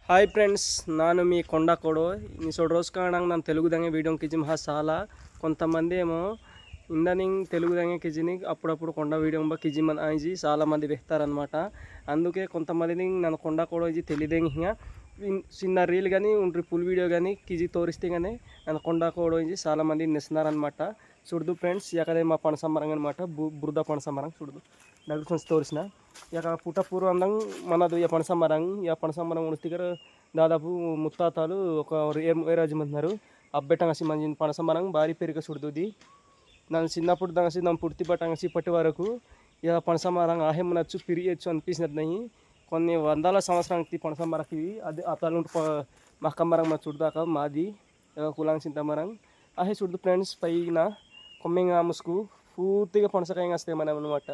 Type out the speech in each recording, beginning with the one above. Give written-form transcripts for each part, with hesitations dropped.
Hi friends, ನಾನು మీ కొండ కొడో ఈ రోజు కారణంగా ನಾನು తెలుగుదంగే వీడియో కిజి మహా చాలా కొంతమంది ఏమో ఇందనింగ్ తెలుగుదంగే కిజిని అప్పుడప్పుడు కొండ వీడియో కిజి మన ఇది చాలా మంది వెళ్తారనమాట. అందుకే కొంతమంది నన్ను కొండ కొడో ఇది తెలియదేంగి ఇంకా చిన్న రీల్ కానీ ఉండ్రి ఫుల్ వీడియో కానీ కిజి తోరిస్తే కానీ నన్ను కొండ కొడో ఇది చాలా మంది నెస్తున్నారనమాట. చూడదు ఫ్రెండ్స్, ಯಾಕಂದ್ರೆ మా పనసమరం అనమాట, బురద పనసమరం చూడదు దగ్గర నుంచి తోరిసిన ఇక పుట్ట పూర్వందం మనది పనసమరం ఉడిస్టిగర్ దాదాపు ముత్తాతాలు ఒక రాజు మంటున్నారు అబ్బెట్టంగసి మంచి పనసమరం భారీ పెరిగ చూడుతుంది. నన్ను చిన్నప్పుడు దంగసి నన్ను పుర్తి పట్టంగసి పట్టి వరకు ఇక పనసమరం ఆహెం నచ్చు పిరియచ్చు అనిపించినట్టున్నాయి. కొన్ని వందల సంవత్సరానికి పనసమరకి అది అతను మక్కమరం చూడదాకా మాది కులాంగ్ చింతమరం ఆహే చూడదు ఫ్రెండ్స్. పైన కొమ్మింగా ముసుకు పూర్తిగా పనసకాయ వస్తాయి మనం అనమాట.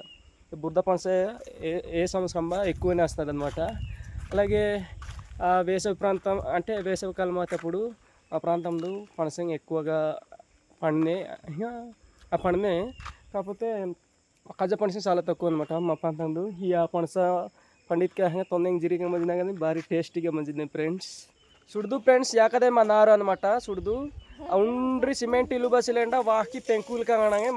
బురద పనస ఏ సంవత్సరం ఎక్కువనే వస్తుంది అనమాట. అలాగే వేసవి ప్రాంతం అంటే వేసవి కాలం అప్పుడు ఆ ప్రాంతంలో పనస ఎక్కువగా పండినే కాకపోతే ఖజ పనస చాలా తక్కువ అనమాట మా ప్రాంతంలో. ఈ పనస పండిత్కే తొందరగా జిరిగా మంచినా కానీ భారీ టేస్టీగా మంచిది ఫ్రెండ్స్. చూడదు ఫ్రెండ్స్, యాకదే మా నారు అనమాట. చూడదు ఉండ్రి సిమెంట్ ఇల్లు బస్సులేంట వాకి పెంకులు కాగానే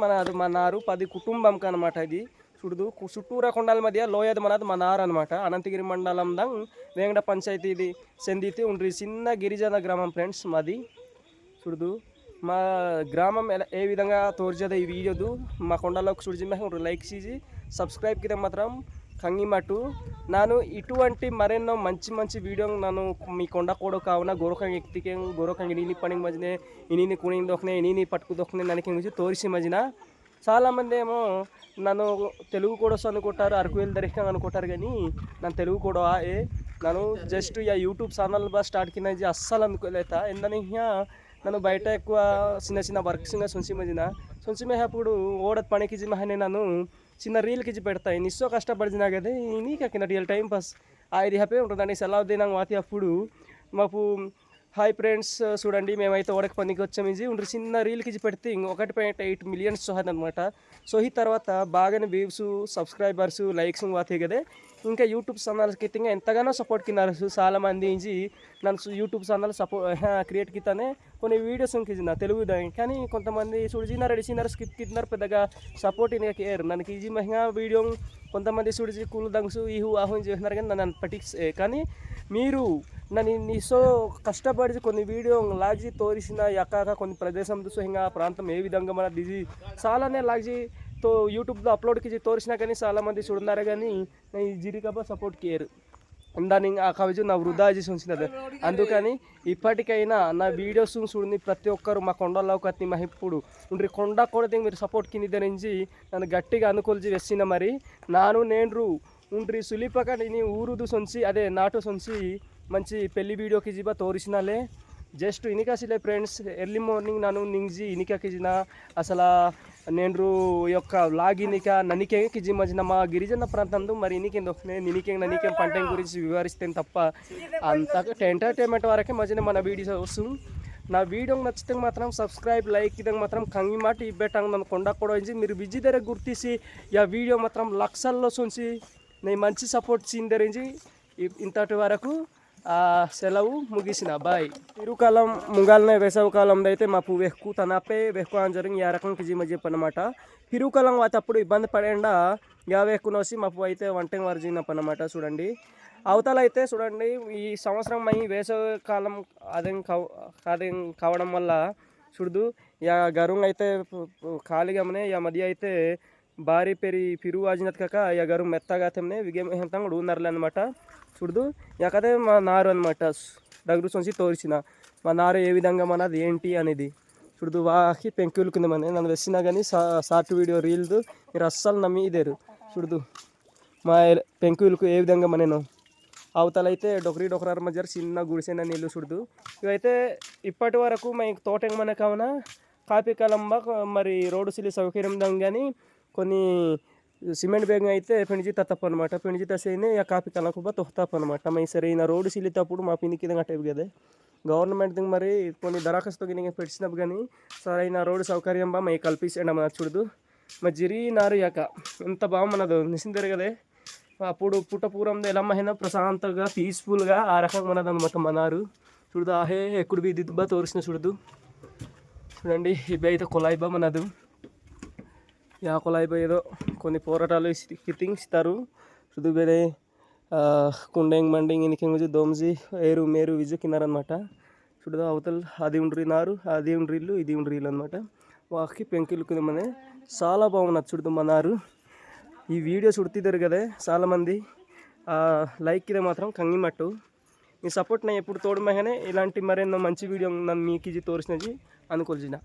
మా నారు 10 కుటుంబం అనమాట. ఇది చూడదు చుట్టూరా కొండల మధ్య లోయది మనది మా నారు అనమాట. అనంతగిరి మండలం వేంగడ పంచాయతీ ఇది చెందితే ఉండ్రి చిన్న గిరిజన గ్రామం ఫ్రెండ్స్ మాది. చూడదు మా గ్రామం ఏ విధంగా తోర్చదు ఈ వీడియోదు మా కొండలోకి చూడి లైక్ చేసి సబ్స్క్రైబ్ కింద మాత్రం కంగిమట్టు. ನಾನು ఇటువంటి మరెన్నో మంచి వీడియో ನಾನು మీ కొండ కోడో కావున ಗೋರಖಂಗೆ ಎಕ್ತಿಕೆ ಗೋರಖಂಗೆ ನೀನಿ ಪಣಿಗೆ ಮಜನೆ ಇನೀನಿ ಕುಣಿಂಗ್ ದೊಕ್ನೆ ಇನೀನಿ ಪಟ್ಕು ದೊಕ್ನೆ ನನಗೆ గురించి తోరిసి మజిన. చాలామంది ఏమో నన్ను తెలుగు కూడా అనుకుంటారు, అరకు వెళ్ళి దర్శనం అనుకుంటారు. కానీ నన్ను తెలుగు కూడా ನಾನು జస్ట్ యూట్యూబ్ ఛానల్ స్టార్ట్ కింద అస్సలు అనుకోలేత ఎందని ನಾನು బయట ఎక్కువ చిన్న వర్క్స్ సుంచి మజిన సుంచి అప్పుడు ఓడత్ పనికి మహనే ನಾನು చిన్న రీల్ కిచి పెడతాయి నిస్సో కష్టపడినా కదా నీకు రియల్ టైం పాస్ ఇది హ్యాపీ ఉంటుందండి. సెలవు దినం వాతి అప్పుడు మాకు హాయ్ ఫ్రెండ్స్ చూడండి మేమైతే ఓడకి పనికి వచ్చాము. ఇది ఉండ్రి చిన్న రీల్ కిచి పెడితే 1.8 మిలియన్స్ సోహది అనమాట. సో ఈ తర్వాత బాగానే వ్యూస్ సబ్స్క్రైబర్స్ లైక్స్ వాతాయి కదా. ఇంకా యూట్యూబ్ ఛానల్కి ఇంకా ఎంతగానో సపోర్ట్ కిన్నారు చాలామంది ఇంచి నన్ను యూట్యూబ్ ఛానల్ క్రియేట్ కితానే కొన్ని వీడియోస్ కింద తెలుగు కానీ కొంతమంది చూడిచినారు ఎడిచినారు స్కిప్ కిన్నారు పెద్దగా సపోర్ట్ ఇంకా కేర్ నన్ను ఈజీ మహిళ వీడియో కొంతమంది చూడిచి కూల్ దంగ్స్ ఈహు ఆహు చేస్తున్నారు కానీ నన్ను పటిక్స్ కానీ మీరు నన్ను సో కష్టపడి కొన్ని వీడియో లాగి తోరిసిన యకాక కొన్ని ప్రదేశం చూసి ఇంకా ప్రాంతం ఏ విధంగా మన డిజీ చాలానే లాగి తో యూట్యూబ్లో అప్లోడ్కి తోరిసినా కానీ చాలామంది చూడన్నారు కానీ ఈ జిరికబా సపోర్ట్ కేర్ దాన్ని ఆ కవిజు నా వృధా చేసి ఉంచినది. అందుకని ఇప్పటికైనా నా వీడియోస్ చూడండి ప్రతి ఒక్కరు మా కొండలోకి అతి మా ఇప్పుడు ఉండ్రి కొండ కొడితే మీరు సపోర్ట్ కింద ధరించి నన్ను గట్టిగా అనుకూలిచి వేసిన మరి నేను ఉండ్రి సులిపక నేను ఊరుదు సొంచి అదే నాటు సొంచి మంచి పెళ్లి వీడియోకి జీబా తోరిసినాలే జస్ట్ ఇనికాసిలే ఫ్రెండ్స్. ఎర్లీ మార్నింగ్ ನಾನು ನಿಂಗ್ಜಿ ಇನಿಕಾಕಿಜಿನ అసలు నేను యొక్క లాగినిక ననికే కిజి మధ్యన మా గిరిజన ప్రాంతంలో మరి ఇనికేం దొక్కునే ననికేం పంట గురించి వివరిస్తాను తప్ప అంత ఎంటర్టైన్మెంట్ వరకే మధ్యన మన వీడియోస్ వస్తుంది. నా వీడియో నచ్చితే మాత్రం సబ్స్క్రైబ్ లైక్ ఇదంగా మాత్రం కంగి మాట ఇబ్బెట్టంగా నన్ను కొండ కూడా మీరు విజి దగ్గర గుర్తిసి ఆ వీడియో మాత్రం లక్షల్లో చూసి నేను మంచి సపోర్ట్ చిందరించి ఇంతటి వరకు సెలవు ముగిసిన బాయ్. తిరుకాలం ముంగాలనే వేసవి కాలంలో అయితే మా పువ్వు ఎక్కువ తనపే ఎక్కువ అని జరిగి ఆ రకం కిజీ మధ్య అనమాట. తిరుకాలం అప్పుడు ఇబ్బంది పడేండా యాభై ఎక్కువ వచ్చి మా పువ్వు అయితే వంటంగా వరజినప్పు అనమాట. చూడండి అవతల అయితే చూడండి ఈ సంవత్సరం వేసవి కాలం అదేం కావడం వల్ల చూడదు గరుంగ్ అయితే ఖాళీగానే మధ్య అయితే ಭಾರಿ ಫಿರು ಆಜಿನತ್ ಕಾಕ ಯಾರು ಮೆತ್ತಾಗತ್ತೇ ವಿಗೆ ಅಂತ ಉನ್ನರ್ಲೆ అనమాట. చూడదు ಯಾಕಂದ್ರೆ మా నారు అనమాట దగ్గర చూసి తోరిచిన మా నారు ఏ విధంగా మనది ఏంటి అనేది చూడదు వాకి పెంకులు కింద మన నన్ను వేసినా కానీ షార్ట్ వీడియో రీల్స్ మీరు అస్సలు నమ్మి ఇదేరు. చూడదు మా పెంకులకు ఏ విధంగా మనను అవతల అయితే డొకరార్ మధ్య చిన్న గుడిసెన నీళ్ళు చూడదు. ఇవైతే ఇప్పటి వరకు మా తోట మన కావున కాపీ కలంబ మరి రోడ్డు సిలి సౌకర్యం కానీ కొన్ని సిమెంట్ బ్యాగ్ అయితే పెణిజి తప్ప అనమాట. పెణిజి తసేనే కాపీ కలకు తొహతాపు అనమాట. మై సరైన రోడ్డు సిలితప్పుడు మా పినికి కట్టేవి కదా గవర్నమెంట్ మరి కొన్ని దరఖాస్తు పెట్టినప్పుడు కానీ సరైన రోడ్డు సౌకర్యం మై కల్పిస్తాడు మన చూడదు మా జిరి నారు యాక ఎంత బాగున్నదో నిసిందరు కదా అప్పుడు పుట్టపూరంలో ఎలా మహిన ప్రశాంతంగా పీస్ఫుల్గా ఆ రకంగా ఉన్నదన్నమాట మనారు. చూడదు ఆహే ఎప్పుడు బీ దిద్దుబా తోరిసిన చూడదు. చూడండి ఇవి అయితే కొలాయిబా మనదు. యా కొలాయిబా ఏదో కొన్ని పోరాటాలు కితింగ్స్తారు. చూడు ಬೇರೆ కుండెంగ్ మండింగ్ ఇనికి దోమ్జీ ఏరు మేరు విజు కిన్నారనమాట. చూడదు అవతల అది ఉండ్రి నారు, అది ఉండ్రి ఇల్లు, ఇది ఉండ్రి ఇల్లు అనమాట. వాకి పెంకిలు మನೆ చాలా బాగున్నది చూడదు మనారు. ಈ ವಿಡಿಯೋ ಸುಡ್ತಿದ್ದಾರೆ ಕದೆ చాలా మంది లైక్ ಇದೆ మాత్రం కంగిమట్టు మీ సపోర్ట్ నేను ఎప్పుడు తోడు మహనే ఇలాంటి మరెన్నో మంచి వీడియో నన్ను మీకు ఇది తోరిసినది అనుకోల్చిన.